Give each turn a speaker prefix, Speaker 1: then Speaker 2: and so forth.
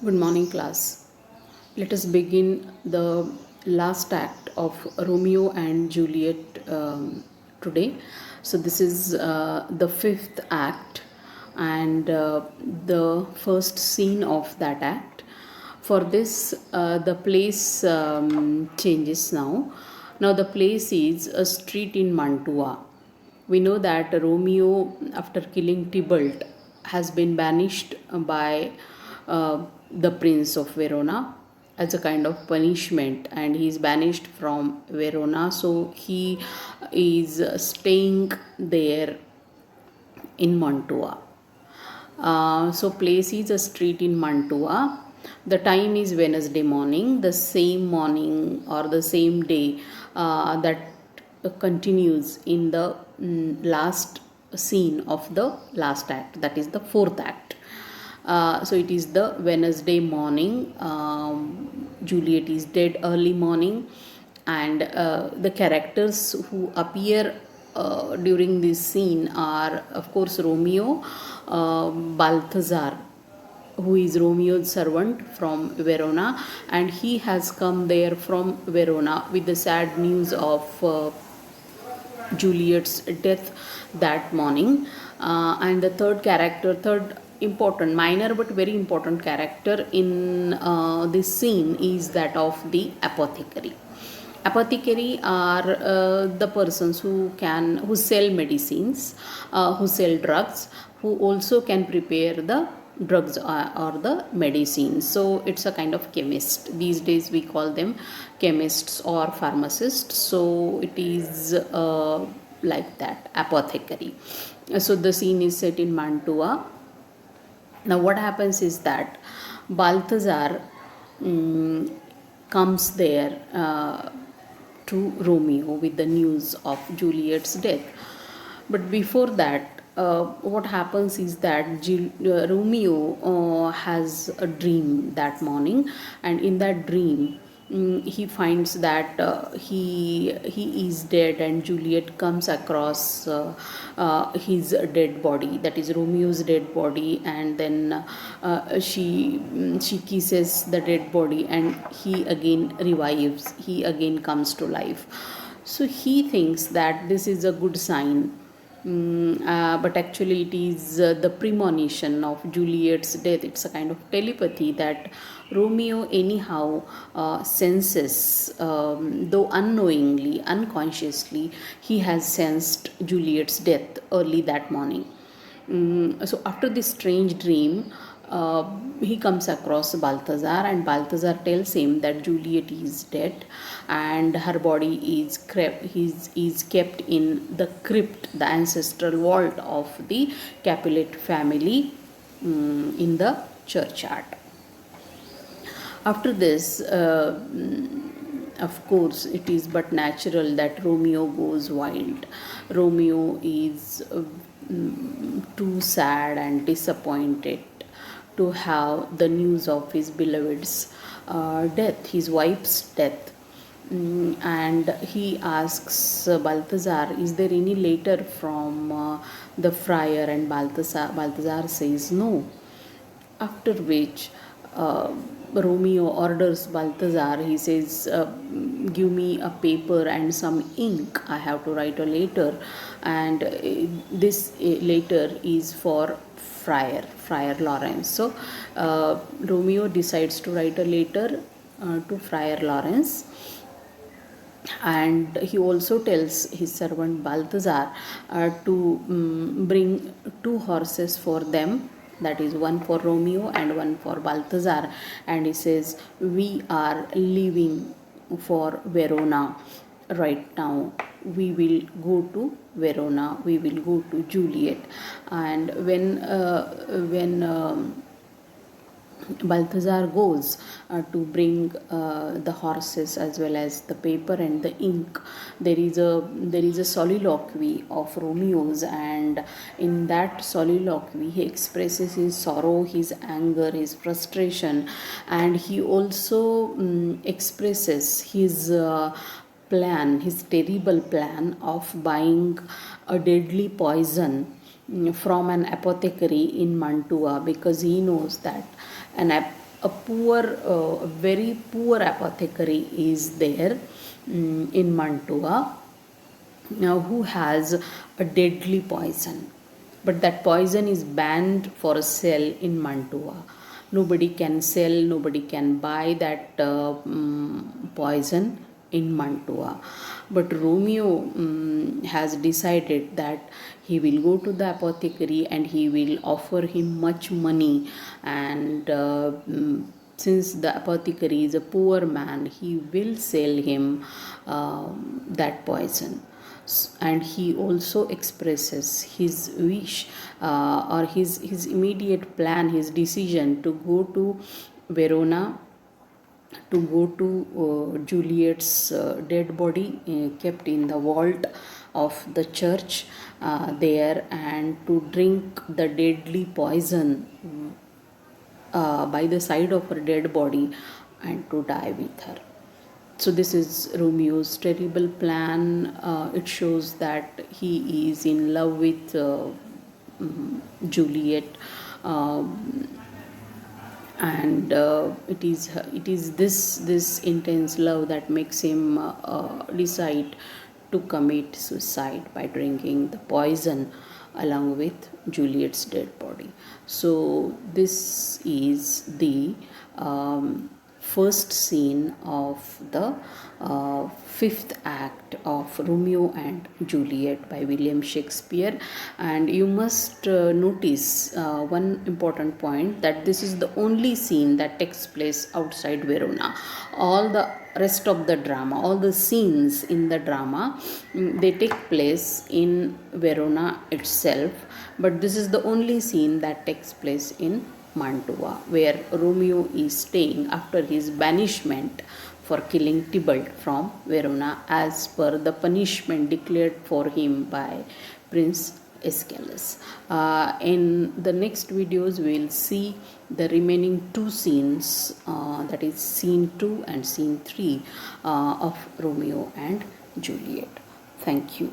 Speaker 1: Good morning, class. Let us begin the last act of Romeo and Juliet today. So, this is the fifth act and the first scene of that act. For this, the place changes now. Now, the place is a street in Mantua. We know that Romeo, after killing Tybalt, has been banished by the Prince of Verona as a kind of punishment, and he is banished from Verona. So he is staying there in Mantua. So place is a street in Mantua. The time is Wednesday morning, the same morning or the same day that continues in the last scene of the last act, that is the fourth act. So it is the Wednesday morning. Juliet is dead early morning, and the characters who appear during this scene are, of course, Romeo, Balthazar, who is Romeo's servant from Verona, and he has come there from Verona with the sad news of Juliet's death that morning. And the third important, minor but very important character in this scene is that of the apothecary. Apothecary are the persons who sell medicines, who sell drugs, who also can prepare the drugs or the medicines. So it's a kind of chemist. These days we call them chemists or pharmacists. So it is like that, apothecary. So the scene is set in Mantua. Now what happens is that Balthazar comes there to Romeo with the news of Juliet's death. But before that, what happens is that Romeo has a dream that morning, and in that dream, he finds that he is dead, and Juliet comes across his dead body, that is Romeo's dead body, and then she kisses the dead body, and he again revives, he again comes to life. So he thinks that this is a good sign. But actually it is the premonition of Juliet's death. It's a kind of telepathy that Romeo anyhow senses, though unknowingly, unconsciously, he has sensed Juliet's death early that morning. So after this strange dream, he comes across Balthazar, and Balthazar tells him that Juliet is dead and her body is kept in the crypt, the ancestral vault of the Capulet family in the churchyard. After this, of course, it is but natural that Romeo goes wild. Romeo is too sad and disappointed to have the news of his beloved's death, his wife's death. And he asks Balthazar, is there any letter from the friar? And Balthazar says no. After which Romeo orders Balthazar, he says, give me a paper and some ink, I have to write a letter. And this letter is for Friar Lawrence. So Romeo decides to write a letter to Friar Lawrence, and he also tells his servant Balthazar to bring two horses for them, that is one for Romeo and one for Balthazar, and he says, we are leaving for Verona right now. We will go to Verona, we will go to Juliet. And when Balthazar goes to bring the horses as well as the paper and the ink, there is a soliloquy of Romeo's, and in that soliloquy he expresses his sorrow, his anger, his frustration, and he also expresses his plan, his terrible plan of buying a deadly poison from an apothecary in Mantua, because he knows that an a very poor apothecary is there in Mantua, now who has a deadly poison, but that poison is banned for sale in Mantua. Nobody can sell, nobody can buy that poison in Mantua. But Romeo has decided that he will go to the apothecary and he will offer him much money, and since the apothecary is a poor man, he will sell him that poison. And he also expresses his wish, or his immediate plan, his decision to go to Verona, to go to Juliet's dead body kept in the vault of the church there, and to drink the deadly poison by the side of her dead body, and to die with her. So this is Romeo's terrible plan. It shows that he is in love with Juliet, and it is this intense love that makes him decide to commit suicide by drinking the poison along with Juliet's dead body. So this is the first scene of the fifth act of Romeo and Juliet by William Shakespeare. And you must notice one important point, that this is the only scene that takes place outside Verona. All the rest of the drama, all the scenes in the drama, they take place in Verona itself, but this is the only scene that takes place in Mantua, where Romeo is staying after his banishment for killing Tybalt from Verona, as per the punishment declared for him by Prince Aeschylus. In the next videos, we will see the remaining two scenes, that is scene 2 and scene 3 of Romeo and Juliet. Thank you.